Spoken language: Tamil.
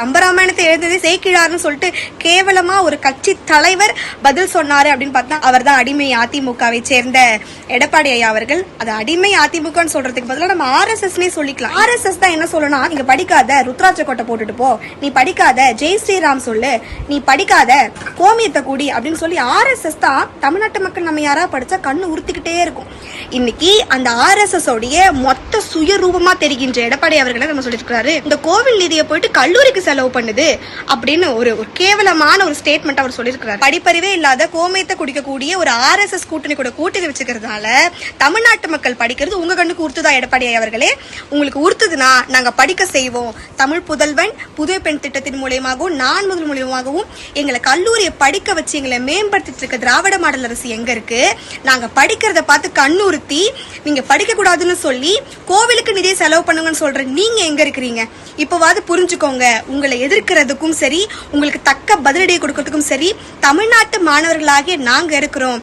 கம்பராமாயணத்தை எழுந்தது சேக்கிழார்னு சொல்லிட்டு கேவலமா ஒரு கட்சி தலைவர் பதில் சொன்னாரு அப்படின்னு பார்த்தா அவர் தான் அடிமை அதிமுகவை சேர்ந்த எடப்பாடி ஐயா அவர்கள். அது அடிமை அதிமுகன்னு சொல்றதுக்கு பதிலாக நம்ம RSSனே சொல்லிக்கலாம். RSS தான் என்ன சொல்லணும், நீங்க படிக்காத ருத்ராட்ச கோட்டை போட்டுட்டு போ, நீ படிக்காத ஜெய் ஸ்ரீராம் சொல்லு, நீ படிக்காத கோமியத்தை கூடி அப்படின்னு சொல்லி RSS தான் தமிழ்நாட்டு மக்கள் நம்ம யாரா படிச்சா கண்ணு உறுத்திக்கிட்டே இருக்கும். இன்னைக்கு அந்த RSS உடைய மொத்த சுயரூபமா தெரிகின்ற எடப்பாடி அவர்களை நம்ம சொல்லியிருக்கிறாரு, இந்த கோவில் நிதியை போயிட்டு கல்லூரிக்கு செலவு பண்ணுது அப்படின்னு ஒரு கேவலமான ஒரு ஸ்டேட்மெண்ட் அவர் சொல்லியிருக்கிறார். படிப்பறிவே இல்லாத கோமயத்தை குடிக்கக்கூடிய ஒரு RSS கூட்டணி கூட கூட்டணி வச்சுக்கிறதுனால தமிழ்நாட்டு மக்கள் படிக்கிறது உங்க கண்ணுக்கு உறுத்துதா எடப்பாடி அவர்களே? உங்களுக்கு உறுத்துதுன்னா நாங்க படிக்க செய்வோம். தமிழ் புதல்வன் புதிய பெண் திட்டத்தின் மூலியமாகவும் நான் முதல் மூலியமாகவும் எங்களை கல்லூரியை படிக்க வச்சு எங்களை மேம்படுத்திட்டு இருக்க திராவிட மாடல் அரசு எங்க இருக்கு? நாங்க படிக்கிறத பார்த்து கண்ணுறுத்தி நீங்க படிக்க கூடாதுன்னு சொல்லி கோவிலுக்கு நிதியை செலவு பண்ணுங்கன்னு சொல்ற நீங்க எங்க இருக்கிறீங்க? இப்பவாது புரிஞ்சுக்கோங்க. உங்களை எதிர்க்கிறதுக்கும் சரி, உங்களுக்கு தக்க பதிலடியை கொடுக்கறதுக்கும் சரி தமிழ்நாட்டு மாணவர்களாகிய நாங்க இருக்கிறோம்.